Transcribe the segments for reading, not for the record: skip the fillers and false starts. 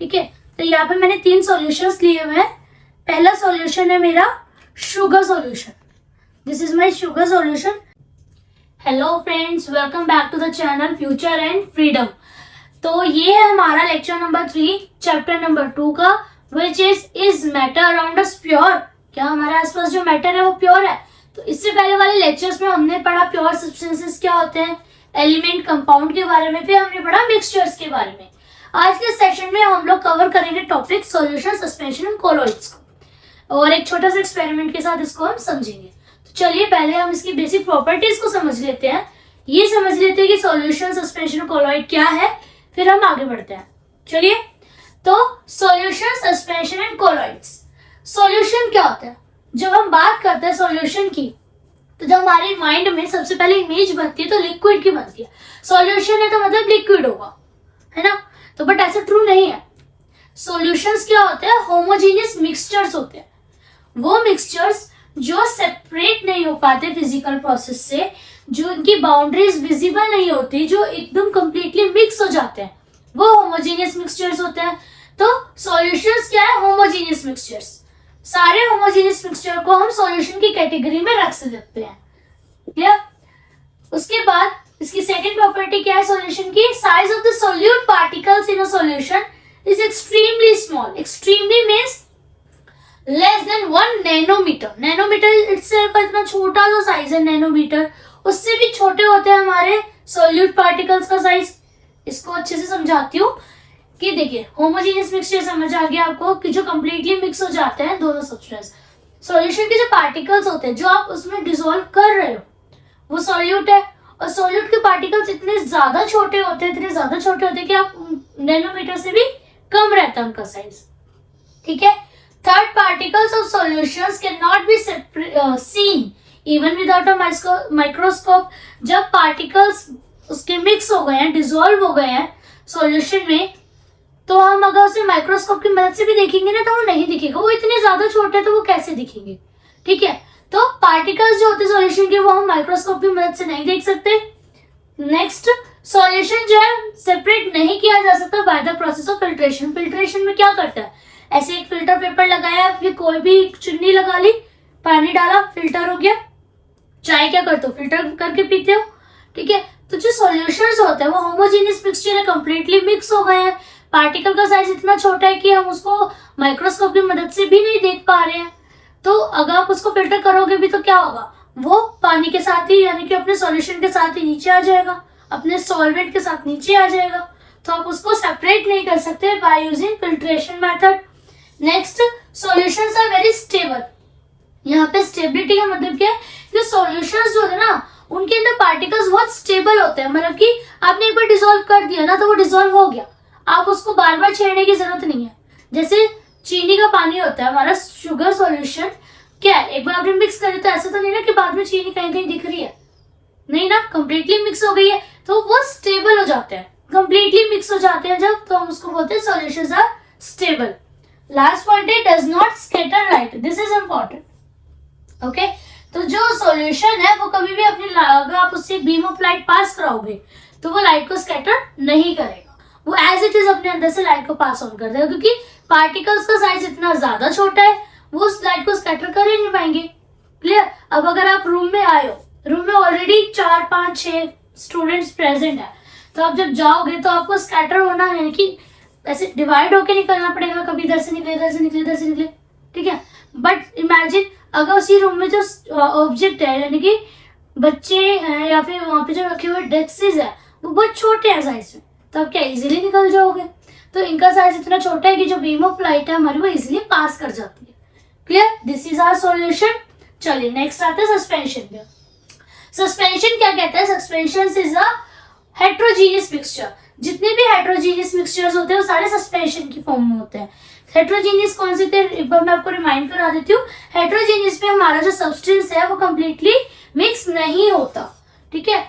ठीक है। तो यहाँ पे मैंने 3 सॉल्यूशंस लिए हुए हैं। पहला सॉल्यूशन है मेरा sugar solution. This is my sugar solution. Hello friends, welcome back to the channel Future and Freedom. तो ये है हमारा लेक्चर नंबर 3 चैप्टर नंबर 2 का, which is matter around us pure. क्या हमारे आसपास जो मैटर है वो प्योर है? तो इससे पहले वाले लेक्चर्स में हमने पढ़ा प्योर सब्सटेंसेस क्या होते हैं, एलिमेंट कंपाउंड के बारे में, फिर हमने पढ़ा मिक्सचर्स के बारे में। आज के सेशन में हम लोग कवर करेंगे topic solution, suspension and colloids को, और एक छोटा सा एक्सपेरिमेंट के साथ इसको हम समझेंगे। तो चलिए पहले हम इसकी बेसिक प्रॉपर्टीज को समझ लेते हैं। ये समझ लेते हैं कि सॉल्यूशन, सस्पेंशन, कोलॉइड क्या है, फिर हम आगे बढ़ते हैं। चलिए, तो solution, suspension and colloids. Solution क्या होता है? जब हम बात करते हैं सॉल्यूशन की, तो जब हमारे माइंड में सबसे पहले इमेज बनती है तो लिक्विड की बनती है। सॉल्यूशन है तो मतलब लिक्विड होगा, है ना? तो बट ऐसा ट्रू नहीं है। सॉल्यूशंस क्या होते हैं? होमोजेनियस मिक्सचर्स होते हैं। वो मिक्सचर्स जो सेपरेट नहीं हो पाते फिजिकल प्रोसेस से, जो उनकी बाउंड्रीज विजिबल नहीं होती, जो एकदम कंप्लीटली मिक्स हो जाते हैं, वो होमोजेनियस मिक्सचर्स होते हैं। तो सॉल्यूशंस क्या है? Homogeneous mixtures. सारे होमोजेनियस मिक्सचर को हम सॉल्यूशन की कैटेगरी में रख सकते हैं। क्लियर? उसके बाद इसकी सेकंड प्रॉपर्टी क्या है सॉल्यूशन की? Size of the solute particles in a solution is extremely small. Extremely means less than 1 nanometre. Nanometre itself इतना छोटा जो साइज है नैनोमीटर, उससे भी छोटे होते हैं हमारे सोल्यूट पार्टिकल्स का साइज। इसको अच्छे से समझाती हूँ कि देखिए, होमोजेनियस मिक्सचर समझ आ गया आपको कि जो कंप्लीटली मिक्स हो जाते हैं दोनों सब्सटेंस। सॉल्यूशन के जो पार्टिकल्स होते हैं जो आप उसमें डिसॉल्व कर रहे हो, वो सॉल्यूट है, और सॉल्यूट के पार्टिकल्स इतने ज्यादा छोटे होते हैं कि आप नैनोमीटर से भी कम रहता है उनका साइज। ठीक है। Third, particles of solutions can not be seen even without a microscope. जब पार्टिकल्स उसके मिक्स हो गए हैं, डिसॉल्व हो गए हैं सॉल्यूशन में, तो हम अगर उसे माइक्रोस्कोप की मदद से भी देखेंगे ना तो वो नहीं दिखेगा। वो इतने ज्यादा छोटे हैं तो वो कैसे दिखेंगे? ठीक है। तो पार्टिकल्स जो होते हैं सॉल्यूशन के, वो हम माइक्रोस्कोप की मदद से नहीं देख सकते। नेक्स्ट, सॉल्यूशन जो है सेपरेट नहीं किया जा सकता by the process of filtration. Filtration में क्या करता है? ऐसे एक फिल्टर पेपर लगाया, फिर कोई भी चुन्नी लगा ली, पानी डाला, फिल्टर हो गया। चाय क्या करते हो? फिल्टर करके पीते हो। ठीक है। तो जो सॉल्यूशंस होते हैं वो होमोजेनियस मिक्सचर है, कंप्लीटली मिक्स हो गए हैं, पार्टिकल का साइज इतना छोटा है कि हम उसको माइक्रोस्कोप की मदद से भी नहीं देख पा रहे हैं। तो अगर आप उसको फिल्टर करोगे भी तो क्या होगा? वो पानी के साथ ही, यानी कि अपने सॉल्यूशन के साथ ही नीचे आ जाएगा, अपने सॉल्वेंट के साथ नीचे आ जाएगा। तो आप उसको सेपरेट नहीं कर सकते by using filtration method. Next, solutions are very stable. यहाँ पे स्टेबिलिटी का मतलब क्या है? जो सॉल्यूशंस जो है ना, उनके अंदर पार्टिकल्स बहुत स्टेबल होते हैं। मतलब कि आपने एक बार डिसॉल्व कर दिया ना तो वो डिसॉल्व हो गया, आप उसको बार बार छेड़ने की जरूरत नहीं है। जैसे चीनी का पानी होता है हमारा शुगर सॉल्यूशन, क्या है, एक बार आपने मिक्स कर दिया तो ऐसा तो नहीं ना कि बाद में चीनी कहीं कहीं दिख रही है, नहीं ना, कंप्लीटली मिक्स हो गई है। तो वो स्टेबल हो जाते हैं, कंप्लीटली मिक्स हो जाते हैं जब, तो हम उसको बोलते हैं solutions are stable. Last point है, does not scatter light. This is important. Okay. तो जो सॉल्यूशन है वो कभी भी अपनी, अगर आप उससे बीम ऑफ लाइट पास कराओगे तो वो लाइट को स्कैटर नहीं करेगा, वो एज इट इज अपने अंदर से लाइट को पास ऑन कर देगा, क्योंकि पार्टिकल्स का साइज इतना ज्यादा छोटा है, वो उस लाइट को स्कैटर कर ही नहीं पाएंगे। क्लियर? अब अगर आप रूम में आए हो, रूम में ऑलरेडी 4, 5, 6 स्टूडेंट्स प्रेजेंट है, तो आप जब जाओगे तो आपको स्कैटर होना, यानी कि ऐसे डिवाइड होके निकलना पड़ेगा, कभी इधर से निकले, इधर से निकले, इधर से निकले। ठीक है। बट इमेजिन अगर उसी रूम में जो ऑब्जेक्ट है, यानी कि बच्चे हैं या फिर वहां पे जो रखे हुए डेस्क है, वो बहुत छोटे हैं साइज में, तो आप क्या इजीली निकल जाओगे? तो इनका साइज इतना छोटा है कि जो बीम ऑफ लाइट है हमारी वो इजीली पास कर जाती है। Clear? This is our solution. चलिए नेक्स्ट आता है सस्पेंशन पे। सस्पेंशन क्या कहता है? Suspension is a heterogeneous mixture. जितने भी हेट्रोजीनियस मिक्सचर्स होते हैं वो सारे सस्पेंशन की फॉर्म में होते हैं। हेट्रोजीनियस कौन से थे, एक बार मैं आपको रिमाइंड करा देती हूँ। हेट्रोजीनियस में हमारा जो सब्सटेंस है वो कंप्लीटली मिक्स नहीं होता। ठीक है।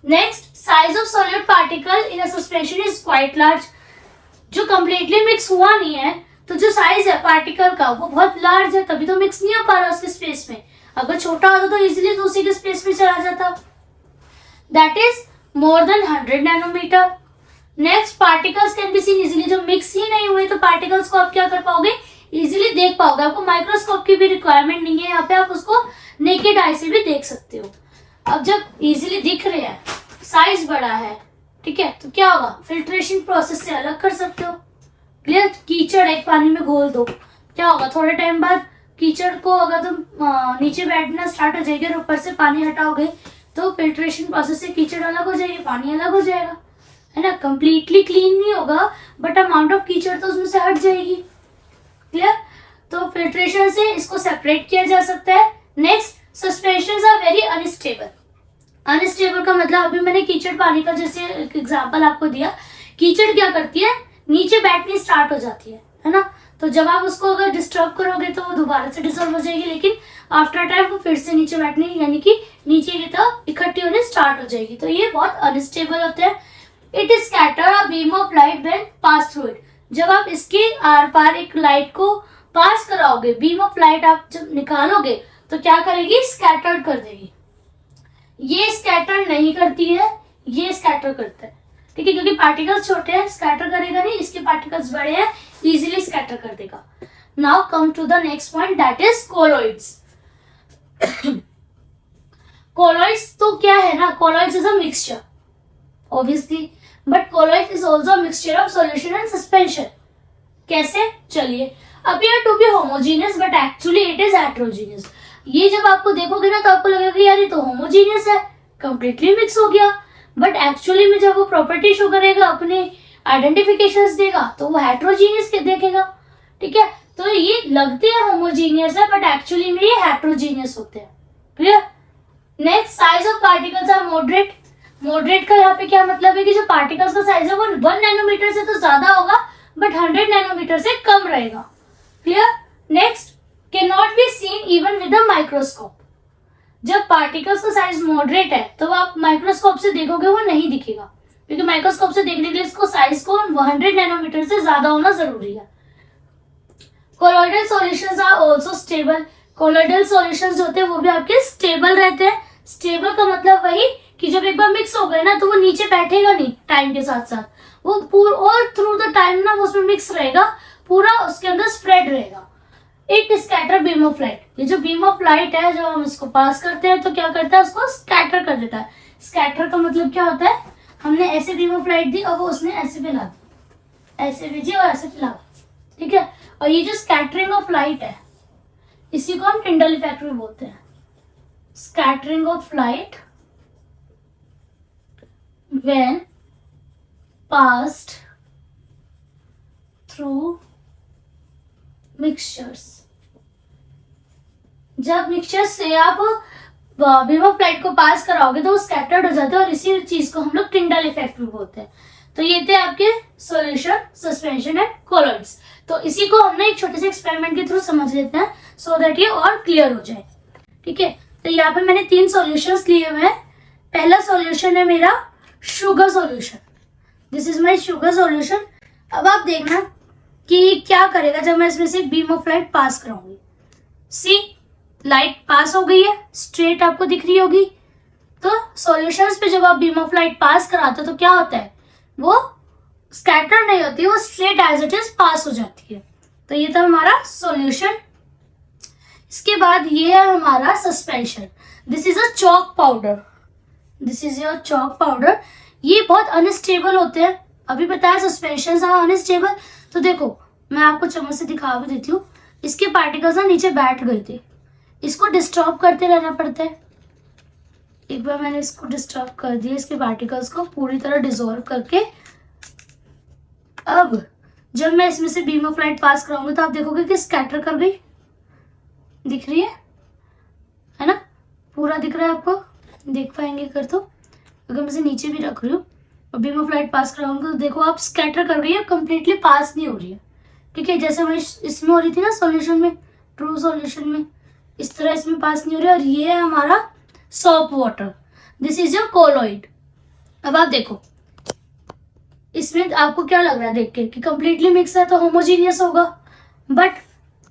Next, size of solid particle in a suspension is quite large. जो कंप्लीटली मिक्स हुआ नहीं है तो जो साइज है पार्टिकल का वो बहुत लार्ज है, तभी तो मिक्स नहीं हो पा रहा उसके स्पेस में। अगर छोटा होता तो इजीली दूसरे के स्पेस में चला जाता। That is more than 100 nanometre. Next, particles can be seen easily. जो मिक्स ही नहीं हुए तो पार्टिकल्स को आप क्या कर पाओगे, इजीली देख पाओगे। आपको माइक्रोस्कोप की भी रिक्वायरमेंट नहीं है, यहाँ पे आप उसको नेकेड आई से भी देख सकते हो। अब जब इजीली दिख रहे हैं, साइज बड़ा है, ठीक है, तो क्या होगा, फिल्ट्रेशन प्रोसेस से अलग कर सकते हो। क्लियर। कीचड़ एक पानी में घोल दो, क्या होगा, थोड़े टाइम बाद कीचड़ को अगर तुम नीचे बैठना स्टार्ट हो जाएगी और ऊपर से पानी हटाओगे तो फिल्ट्रेशन प्रोसेस से कीचड़ अलग हो जाएगी, पानी अलग हो जाएगा, है ना। कंप्लीटली क्लीन नहीं होगा बट अमाउंट ऑफ कीचड़ तो उसमें से हट जाएगी। क्लियर। तो फिल्ट्रेशन से इसको सेपरेट किया जा सकता है। Next, suspensions are very unstable. Unstable का मतलब, अभी मैंने कीचड़ पानी का जैसे एग्जांपल आपको दिया, कीचड़ क्या करती है, नीचे बैठनी स्टार्ट हो जाती है ना। तो जब आप उसको अगर डिस्टर्ब करोगे तो वो दोबारा से डिसॉल्व हो जाएगी, लेकिन आफ्टर टाइम वो फिर से नीचे बैठने यानी कि नीचे की तरफ इकट्ठी होने स्टार्ट हो जाएगी। तो ये बहुत अनस्टेबल होते हैं। It is scatter a beam of light when pass through it. जब आप इसके आर पार एक लाइट को पास कराओगे, बीम ऑफ लाइट आप जब निकालोगे तो क्या करेगी, स्कैटर्ड कर देगी। ये स्कैटर नहीं करती है, ये स्कैटर करता है, ठीक है, क्योंकि पार्टिकल्स छोटे हैं, स्कैटर करेगा नहीं, इसके पार्टिकल्स बड़े हैं, इजीली स्कैटर कर देगा। Now come to the next point, that is colloids. Colloids तो क्या है ना, colloids is a mixture obviously, but colloid is also a mixture of solution and suspension. कैसे, चलिए, appear to be homogeneous but actually it is heterogeneous. ये जब आपको देखोगे ना तो आपको लगेगा कि यार ये तो होमोजीनियस है, कंप्लीटली मिक्स हो गया, बट एक्चुअली में जब वो प्रॉपर्टी शो करेगा, अपने आइडेंटिफिकेशंस देगा, तो वो हेटेरोजीनियस देखेगा, ठीक है। तो ये लगते हैं होमोजीनियस है बट एक्चुअली में ये हेटेरोजीनियस होते हैं। Clear. Next, size of particles are moderate. Moderate का यहाँ पे क्या मतलब है कि जो पार्टिकल्स का साइज है वो 1 नैनोमीटर से तो ज्यादा होगा बट 100 नैनोमीटर से कम रहेगा। Clear. Next, can not be seen even with a microscope. जब पार्टिकल्स का साइज मॉडरेट है तो आप माइक्रोस्कोप से देखोगे वो नहीं दिखेगा, क्योंकि माइक्रोस्कोप से देखने के लिए इसको साइज को 100 नैनोमीटर से ज्यादा होना जरूरी है। Colloidal solutions are also stable. Colloidal solutions होते हैं वो भी आपके स्टेबल रहते हैं। स्टेबल का मतलब वही कि जब एक बार मिक्स हो गए ना तो वो नीचे बैठेगा नहीं, टाइम के साथ साथ वो पूरा और थ्रू द टाइम ना वो उसमें मिक्स रहेगा, पूरा उसके अंदर स्प्रेड रहेगा। It scatter beam of light. ये जो बीम ऑफ लाइट है, जब हम इसको पास करते हैं तो क्या करता है, उसको स्कैटर कर देता है। स्कैटर का मतलब क्या होता है, हमने ऐसे बीम ऑफ लाइट दी और वो उसने ऐसे फैला दी, ऐसे भेजी और ऐसे फैला, ठीक है। और ये जो स्कैटरिंग ऑफ लाइट है इसी को हम टिंडल इफेक्ट भी बोलते हैं। Scattering of light when passed through mixtures। जब मिक्सचर से आप बीम ऑफ लाइट को पास कराओगे तो वो स्कैटर्ड हो जाते हैं और इसी चीज को हम लोग टिंडल इफेक्ट भी बोलते हैं। तो ये थे आपके सॉल्यूशन, सस्पेंशन एंड कोलॉइड्स। तो इसी को हम ना एक छोटे से एक्सपेरिमेंट के थ्रू समझ लेते हैं सो दैट ये और क्लियर हो जाए, ठीक है। तो यहाँ पे मैंने 3 सॉल्यूशंस लिए हुए हैं। पहला सॉल्यूशन है मेरा sugar solution. This is my sugar solution. अब आप देखना कि क्या करेगा जब मैं इसमें से बीम ऑफ लाइट पास कराऊंगी। सी, लाइट पास हो गई है, स्ट्रेट आपको दिख रही होगी। तो सॉल्यूशंस पे जब आप बीम ऑफ लाइट पास कराते हो तो क्या होता है, वो स्कैटर नहीं होती, वो straight as it is pass हो जाती है। तो ये था हमारा सॉल्यूशन। इसके बाद ये है हमारा suspension. This is a chalk powder. This is your chalk powder. ये बहुत अनस्टेबल होते हैं, अभी बताया सस्पेंशन आर अनस्टेबल। तो देखो मैं आपको चम्मच से दिखा भी देती हूँ, इसके पार्टिकल्स ना नीचे बैठ गए थे, इसको डिस्टर्ब करते रहना पड़ता है। एक बार मैंने इसको डिस्टर्ब कर दिया, इसके पार्टिकल्स को पूरी तरह डिसॉल्व करके। अब जब मैं इसमें से बीम ऑफ लाइट पास कराऊंगी तो आप देखोगे कि स्कैटर कर गई, दिख रही है ना, पूरा दिख रहा है आपको, देख पाएंगे कर तो। अगर मैं इसे नीचे भी रख रही हूँ और बीम ऑफ लाइट पास कराऊंगी तो देखो आप स्कैटर कर रही है, कंप्लीटली पास नहीं हो रही है, ठीक है। जैसे मैं इसमें हो रही थी ना सॉल्यूशन में, ट्रू सॉल्यूशन में, इस तरह इसमें पास नहीं हो रही है। और ये है हमारा soap water. This is your colloid. अब आप देखो इसमें आपको क्या लग रहा है देख के कि कंप्लीटली मिक्स है तो होमोजीनियस होगा, बट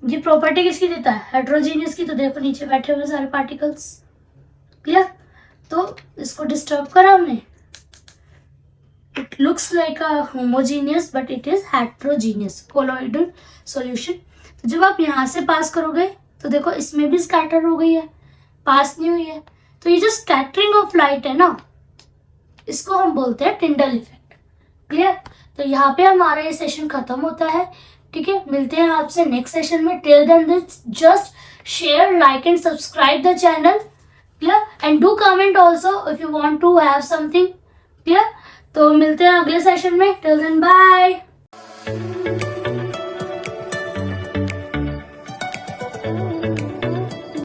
ये प्रॉपर्टी किसकी देता है, हेटेरोजीनियस की। तो देखो नीचे बैठे हुए सारे पार्टिकल्स। क्लियर। तो इसको डिस्टर्ब करा हमने, It looks like a homogeneous but it is heterogeneous colloidal solution. तो जब आप यहाँ से पास करोगे तो देखो इसमें भी स्कैटर हो गई है, पास नहीं हुई है. तो ये जो स्कैटरिंग ऑफ लाइट है ना, इसको हम बोलते हैं टिंडल इफेक्ट. क्लियर? तो यहाँ पे हमारा ये सेशन खत्म होता है. ठीक है, मिलते हैं आपसे नेक्स्ट सेशन में. Till then just share, like and subscribe the channel. Clear? And do comment also if you want to have something. Clear? तो मिलते हैं अगले सेशन में. Till then bye.